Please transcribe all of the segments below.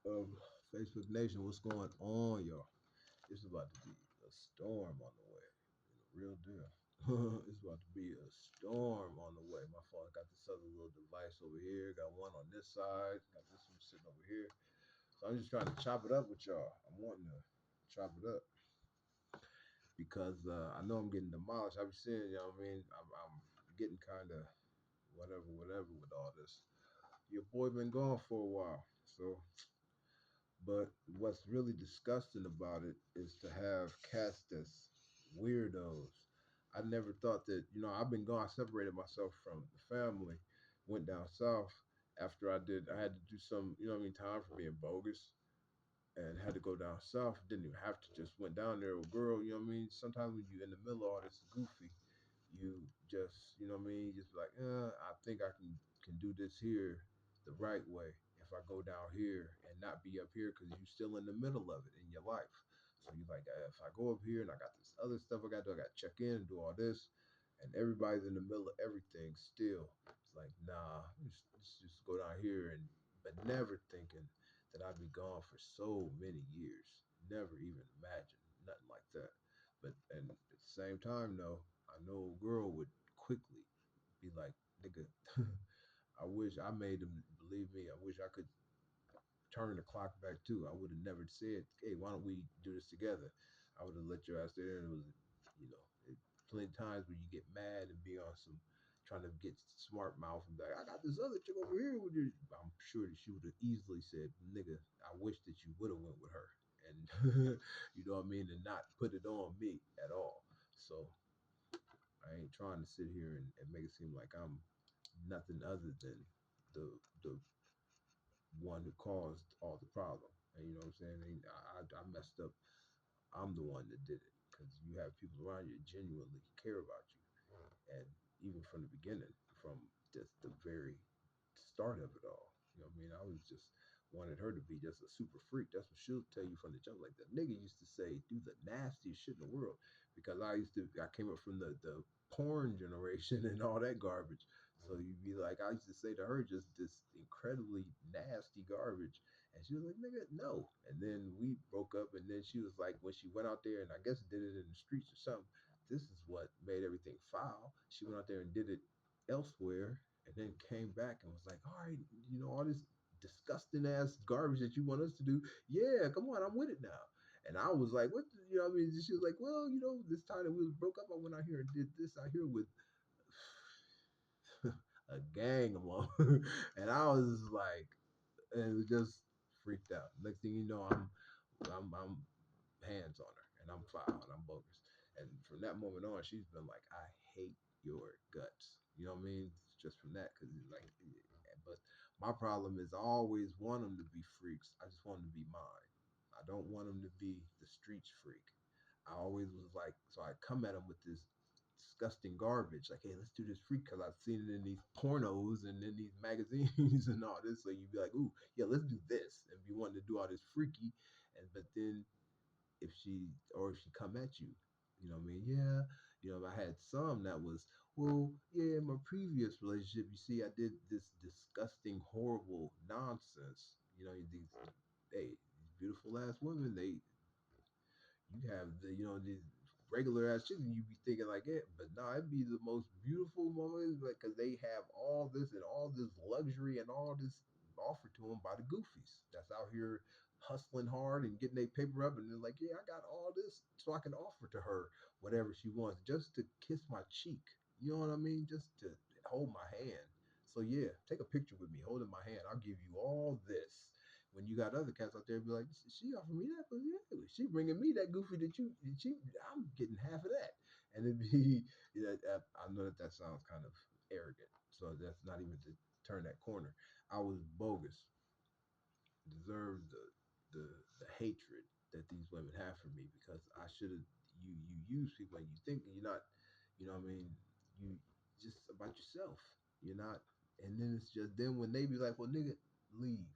Um, Facebook Nation, what's going on, y'all? It's about to be a storm on the way. Real deal. It's about to be a storm on the way. My fault. I got this other little device over here. Got one on this side. Got this one sitting over here. So I'm just trying to chop it up with y'all. I'm wanting to chop it up because I know I'm getting demolished. I be seeing, you know what I mean? I'm getting kind of whatever with all this. Your boy been gone for a while. But what's really disgusting about it is to have cats that's weirdos. I never thought that, I've been gone, I separated myself from the family, went down south after I had to do some, you know what I mean, time for being bogus and had to go down south. Didn't even have to, just went down there with a girl, you know what I mean? Sometimes when you're in the middle of all this goofy, you just, you know what I mean, just like, I think I can do this here the right way if I go down here and not be up here because you're still in the middle of it in your life. So you're like, if I go up here and I got this other stuff I got to do, I got to check in and do all this, and everybody's in the middle of everything still. It's like, nah, let's just go down here and, but never thinking that I'd be gone for so many years. Never even imagined nothing like that. But and at the same time though, I know a girl would quickly be like, nigga, I wish I made them believe me. I wish I could turn the clock back too. I would have never said, hey, why don't we do this together? I would have let your ass there and it was, plenty of times where you get mad and be on some trying to get smart mouth and be like, I got this other chick over here with you. I'm sure that she would have easily said, nigga, I wish that you would have went with her. And you know what I mean, and not put it on me at all. So I ain't trying to sit here and make it seem like I'm nothing other than the one who caused all the problem. And you know what I'm saying? And I messed up. I'm the one that did it because you have people around you that genuinely care about you, and even from the beginning, from just the very start of it all. You know what I mean? I was just wanted her to be just a super freak. That's what she'll tell you from the jump. Like the nigga used to say, do the nastiest shit in the world. Because I came up from the porn generation and all that garbage. So you'd be like, I used to say to her just this incredibly nasty garbage. And she was like, nigga, no. And then we broke up. And then she was like, when she went out there and I guess did it in the streets or something, this is what made everything foul. She went out there and did it elsewhere and then came back and was like, all right, all this disgusting ass garbage that you want us to do. Yeah, come on, I'm with it now. And I was like, what? You know what I mean? She was like, well, this time that we broke up, I went out here and did this out here with a gang of them. And I was like, and it was just freaked out. Next thing you know, I'm hands on her and I'm foul and I'm bogus. And from that moment on, she's been like, I hate your guts. You know what I mean? Just from that, because like, but my problem is I always want them to be freaks. I just want them to be mine. I don't want them to be the streets freak. I always was like, so I come at them with this disgusting garbage. Like, hey, let's do this freak because I've seen it in these pornos and in these magazines and all this. So you'd be like, ooh, yeah, let's do this, and be wanting to do all this freaky. And but then if she come at you, you know what I mean? Yeah, I had some that was, well, yeah, in my previous relationship, you see, I did this disgusting, horrible nonsense. These hey, these beautiful ass women, you have these regular ass chicks, and you be thinking like, yeah, but no, it'd be the most beautiful moments because they have all this and all this luxury and all this offered to them by the goofies that's out here hustling hard and getting their paper up, and they're like, yeah, I got all this so I can offer to her whatever she wants just to kiss my cheek. You know what I mean? Just to hold my hand. So yeah, take a picture with me holding my hand. I'll give you all this when you got other cats out there be like, she offered me that, but yeah, she bringing me that goofy I'm getting half of that, and it'd be, I know that sounds kind of arrogant, so that's not even to turn that corner. I was bogus, deserved the hatred that these women have for me because I should have you use people and you think you're not, you know what I mean, you just about yourself. You're not, and then it's just then when they be like, well, nigga, leave.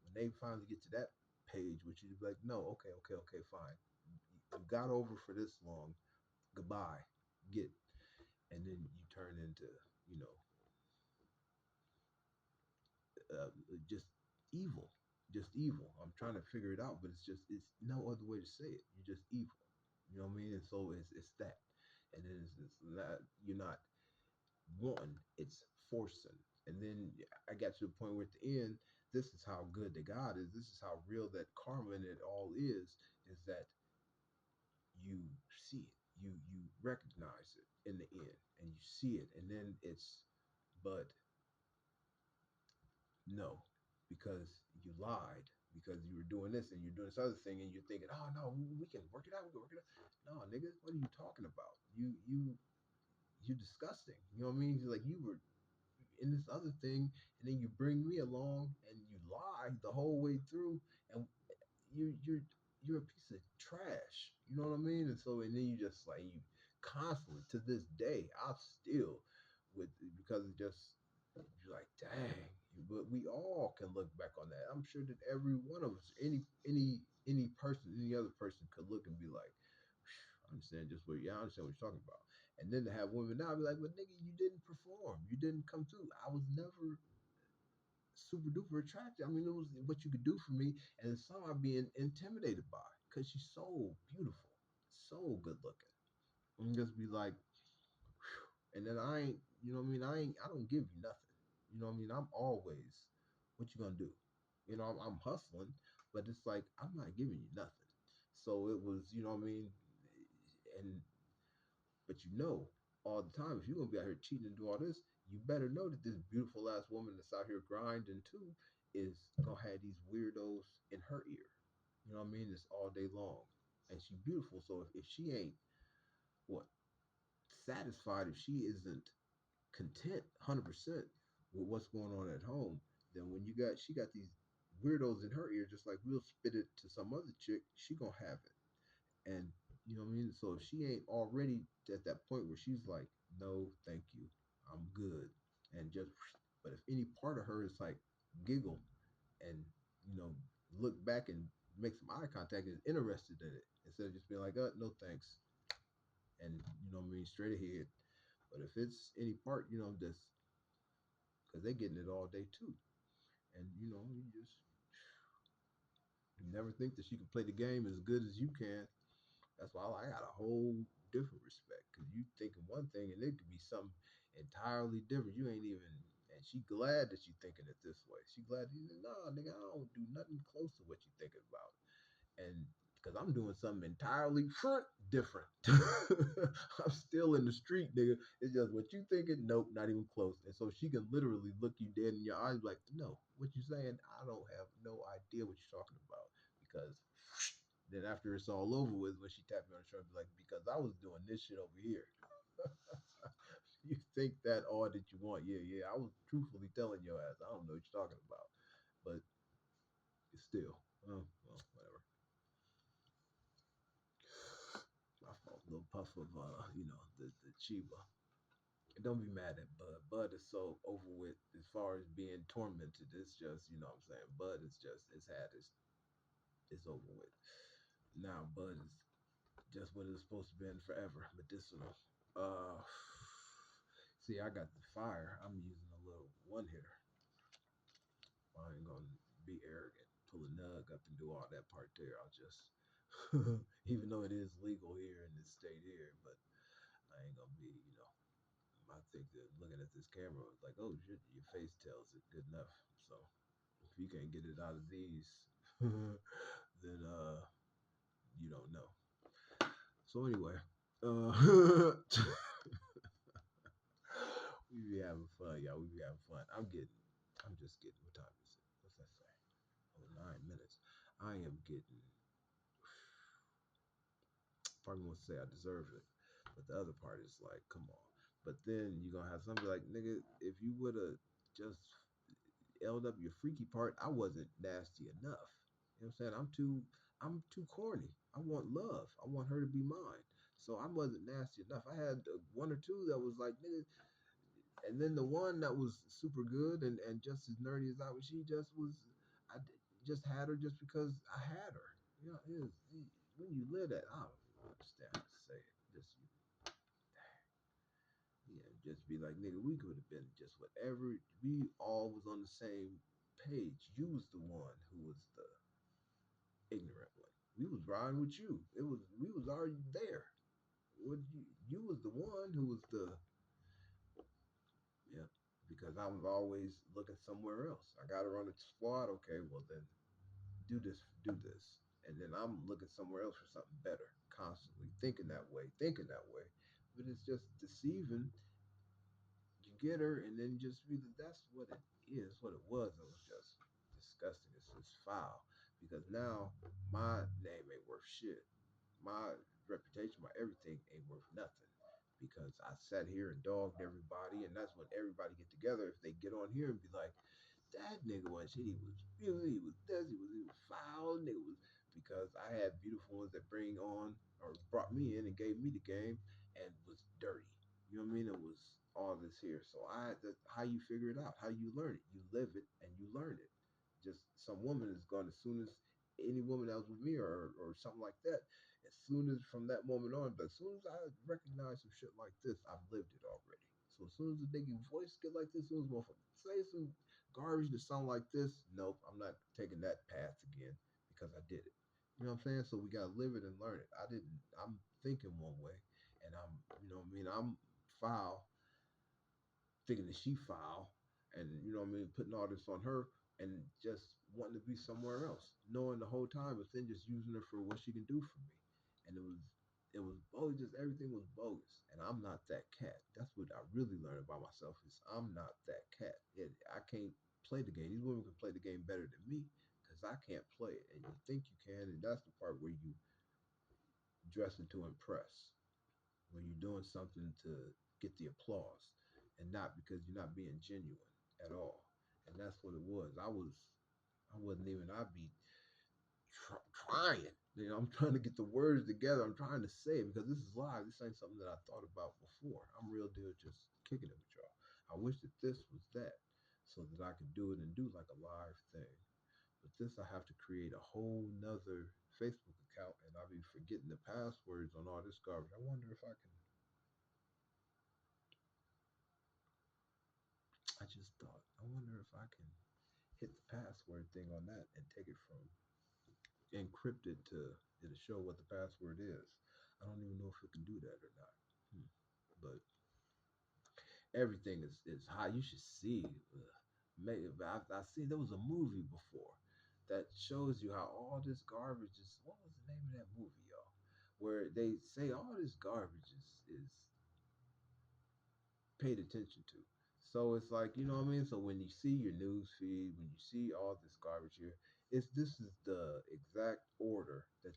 When they finally get to that page, which you be like, no, okay, fine. You got over for this long. Goodbye. Get, and then you turn into, you know, just evil. just evil. I'm trying to figure it out, but it's no other way to say it. You're just evil. You know what I mean? And so it's that, and then it's not you're not wanting, it's forcing. And then I got to the point where at the end, this is how good the God is. This is how real that karma and it all is that you see it, you recognize it in the end, and you see it, and then it's but no, because you lied, because you were doing this and you're doing this other thing, and you're thinking, oh no, we can work it out, we can work it out. No, nigga, what are you talking about? You disgusting. You know what I mean? Like you were in this other thing, and then you bring me along and you lie the whole way through, and you're a piece of trash. You know what I mean? And so and then you just like you constantly to this day, I still with because it just you're like, dang. But we all can look back on that. I'm sure that every one of us, any person, any other person could look and be like, I understand just what I understand what you're talking about. And then to have women now be like, but nigga, you didn't perform. You didn't come through. I was never super duper attractive. I mean, it was what you could do for me, and some I'm being intimidated by because she's so beautiful, so good looking. And just be like, and then I ain't, you know what I mean? I don't give you nothing. You know what I mean? I'm always, what you gonna do? You know, I'm hustling, but it's like I'm not giving you nothing. So it was, you know what I mean? And but you know, all the time, if you're gonna be out here cheating and do all this, you better know that this beautiful ass woman that's out here grinding too is gonna have these weirdos in her ear. You know what I mean? It's all day long, and she's beautiful. So if she ain't what satisfied, if she isn't content 100% with what's going on at home, then when she got these weirdos in her ear, just like we'll spit it to some other chick, she gonna have it. And you know what I mean? So if she ain't already at that point where she's like, no, thank you, I'm good, and just, but if any part of her is like giggle and you know look back and make some eye contact and is interested in it instead of just being like, no thanks, and you know what I mean, straight ahead. But if it's any part, you know, just because they're getting it all day too, and you know, you never think that she can play the game as good as you can. That's why I got a whole different respect because you thinking one thing and it could be something entirely different. You ain't even, and she glad that you thinking it this way. She glad you, nah, nigga, I don't do nothing close to what you thinking about. And because I'm doing something entirely front different. I'm still in the street, nigga. It's just what you thinking. Nope, not even close. And so she can literally look you dead in your eyes, like, no, what you saying? I don't have no idea what you're talking about. Because then after it's all over with, when she tapped me on the shoulder, be like, because I was doing this shit over here. You think that all that you want? Yeah, yeah. I was truthfully telling your ass. I don't know what you're talking about, but it's still, well, whatever. My fault. Little puff of the Chiba. And don't be mad at Bud. Bud is so over with as far as being tormented. It's just, you know what I'm saying? Bud is just it's over with. Now Bud is just what it's supposed to be in forever. Medicinal. Uh see, I got the fire. I'm using a little one hitter. I ain't gonna be arrogant, pull a nug up and do all that part there. I'll just even though it is legal here in this state here, but I ain't gonna be, you know, I think that looking at this camera, it's like, oh, your face tells it good enough. So if you can't get it out of these, then you don't know. So anyway, uh, we be having fun, y'all. We be having fun. I'm just getting. What time is it? What's that say? Oh, 9 minutes. I am getting. Part of me wants to say I deserve it, but the other part is like, come on. But then you're gonna have somebody like, nigga, if you would have just L'd up your freaky part, I wasn't nasty enough. You know what I'm saying? I'm too corny. I want love. I want her to be mine. So I wasn't nasty enough. I had one or two that was like, nigga, and then the one that was super good and just as nerdy as I was, she just was. Just had her just because I had her. You know, when you live that, I don't understand how to say it. Just yeah, just be like, nigga, we could have been just whatever. We all was on the same. page. You was the one who was the ignorant one. We was riding with you. It was we was already there. What you was the one who was the yeah, because I was always looking somewhere else. I got her on the squad. Okay, well then do this, and then I'm looking somewhere else for something better. Constantly thinking that way, but it's just deceiving. You get her, and then just really that's what it is. What it was. It was just disgusting. It's just foul because now my name ain't worth shit. My reputation, my everything ain't worth nothing because I sat here and dogged everybody, and that's when everybody get together. If they get on here and be like, that nigga was shit, he was this, he was foul, nigga was because I had beautiful ones that bring on or brought me in and gave me the game and was dirty. You know what I mean? It was all this here. So how you figure it out, how you learn it. You live it and you learn it. Just some woman is gone as soon as any woman that was with me or something like that as soon as from that moment on, but as soon as I recognize some shit like this, I've lived it already. So as soon as the nigga voice get like this, as soon as motherfucker say some garbage to sound like this, nope, I'm not taking that path again because I did it. You know what I'm saying? So we gotta live it and learn it. I didn't. I'm thinking one way, and you know what I mean. I'm foul thinking that she foul, and you know what I mean, putting all this on her, and just wanting to be somewhere else, knowing the whole time, but then just using her for what she can do for me, and it was bogus. Just everything was bogus, and I'm not that cat. That's what I really learned about myself is I'm not that cat. I can't play the game. These women can play the game better than me because I can't play it, and you think you can, and that's the part where you dressing to impress when you're doing something to get the applause and not because you're not being genuine at all. And that's what it was. I wasn't even, I'd be trying. You know, I'm trying to get the words together. I'm trying to say it because this is live. This ain't something that I thought about before. I'm real deal just kicking it with y'all. I wish that this was that so that I could do it and do like a live thing. But this, I have to create a whole nother Facebook account and I'll be forgetting the passwords on all this garbage. I wonder if I can I just thought, I wonder if I can hit the password thing on that and take it from encrypted to it'll show what the password is. I don't even know if it can do that or not. Hmm. But everything is high. You should see. Maybe I see there was a movie before that shows you how all this garbage is. What was the name of that movie, y'all? Where they say all this garbage is paid attention to. So it's like, you know what I mean? So when you see your news feed, when you see all this garbage here, it's this is the exact order that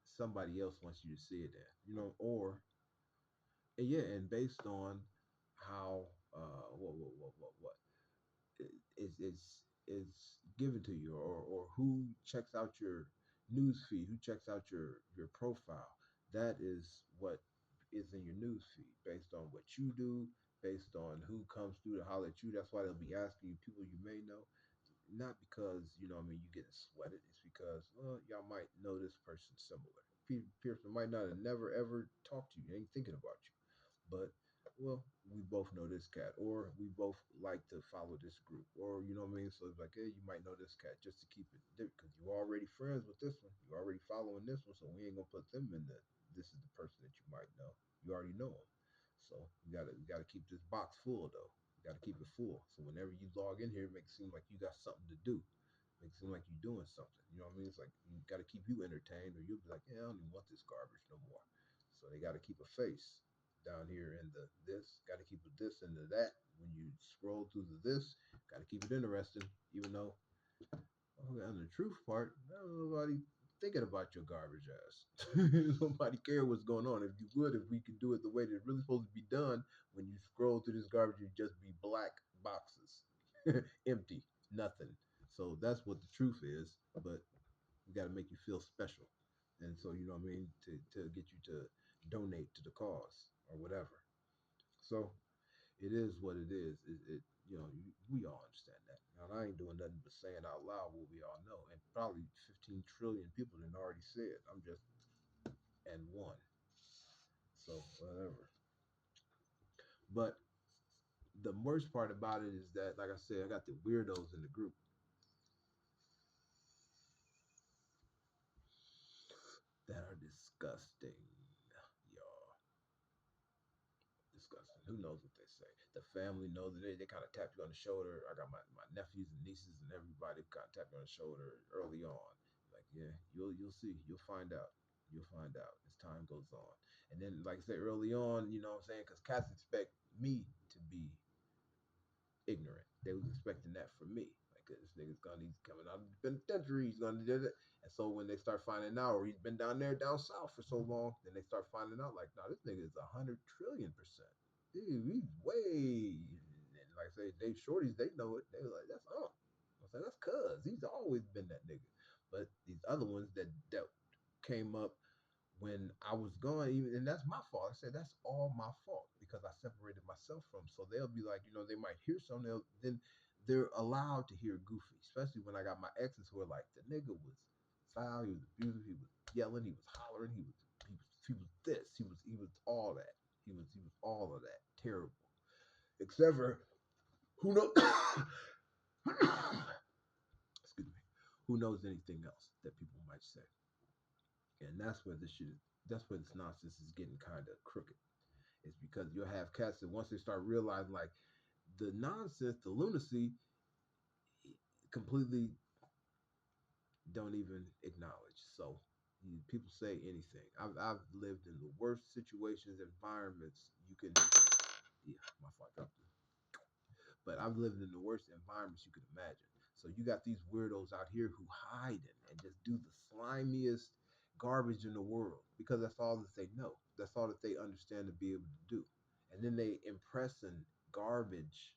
somebody else wants you to see it in. You know, or and yeah, and based on how what is given to you or who checks out your news feed, who checks out your profile. That is what is in your news feed based on what you do, based on who comes through to holler at you. That's why they'll be asking you people you may know. Not because, you know, what I mean, you getting sweated. It's because, well, y'all might know this person similar. Person might not have never ever talked to you, ain't thinking about you. But well, we both know this cat, or we both like to follow this group, or you know what I mean. So it's like, hey, you might know this cat just to keep it because you already friends with this one, you already following this one, so we ain't gonna put them in the. This is the person that you might know. You already know them, so you gotta keep this box full though. You gotta keep it full, so whenever you log in here, it makes it seem like you got something to do. Makes it seem like you're doing something. You know what I mean? It's like you got to keep you entertained, or you'll be like, yeah, I don't even want this garbage no more. So they got to keep a face down here in the this. Got to keep a this into that. When you scroll through the this, got to keep it interesting. Even though, okay, on the truth part, nobody thinking about your garbage ass. Nobody care what's going on. If you would, if we could do it the way that it's really supposed to be done, when you scroll through this garbage, it'd just be black boxes, empty, nothing. So that's what the truth is. But we got to make you feel special, and so you know what I mean to get you to donate to the cause or whatever. So it is what it is. It you know we all understand that. Now I ain't doing nothing but saying out loud what we all know, and probably 15 trillion people didn't already say it. I'm just and one, so whatever. But the worst part about it is that, like I said, I got the weirdos in the group. Disgusting, y'all. Disgusting. Who knows what they say? The family knows that they kind of tap you on the shoulder. I got my nephews and nieces and everybody kind of tap you on the shoulder early on. Like, yeah, you'll see. You'll find out. You'll find out as time goes on. And then, like I said, early on, you know what I'm saying? Because cats expect me to be ignorant. They was expecting that from me. Like this nigga's gonna he's coming out of the penitentiary, he's gonna do it. And so when they start finding out, or he's been down there down south for so long, then they start finding out like, no, this nigga is 100 trillion%. Dude, he's way. And like I say, they shorties, they know it. They were like, that's I said, that's cuz he's always been that nigga. But these other ones that came up when I was gone, even and that's my fault. I said that's all my fault because I separated myself from. So they'll be like, they might hear something, then they're allowed to hear goofy, especially when I got my exes who are like, the nigga was foul, he was abusive, he was yelling, he was hollering, he was this, he was all that, he was all of that, terrible. Except for who knows, excuse me, who knows anything else that people might say, and that's where this nonsense is getting kind of crooked. It's because you'll have cats that once they start realizing like the nonsense, the lunacy, completely don't even acknowledge. So people say anything. I've lived in the worst situations, environments you can. Yeah, my fault. But I've lived in the worst environments you could imagine. So you got these weirdos out here who hide and just do the slimiest garbage in the world because that's all that they know. That's all that they understand to be able to do. And then they impress in garbage.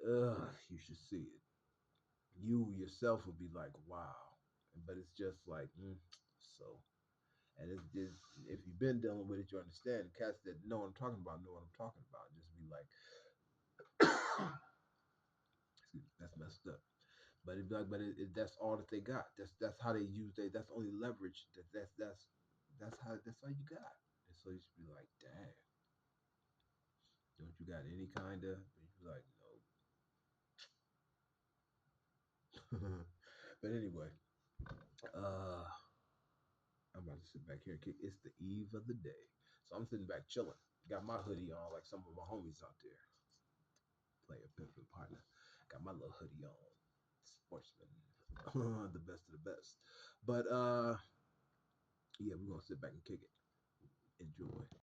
Ugh, you should see it. You yourself would be like, wow. But it's just like, so. And it's just, if you've been dealing with it, you understand. Cats that know what I'm talking about know what I'm talking about. Just be like, excuse me, that's messed up. But it'd be like, that's all that they got. That's how they use they. That's only leverage. That's how you got. And so you should be like, damn, don't you got any kind of? You be like, no. But anyway, uh, I'm about to sit back here and kick. It's the eve of the day, so I'm sitting back chilling. Got my hoodie on, like some of my homies out there. Player, pimping partner. Got my little hoodie on. Sportsman, the best of the best. But yeah, we're gonna sit back and kick it. Enjoy.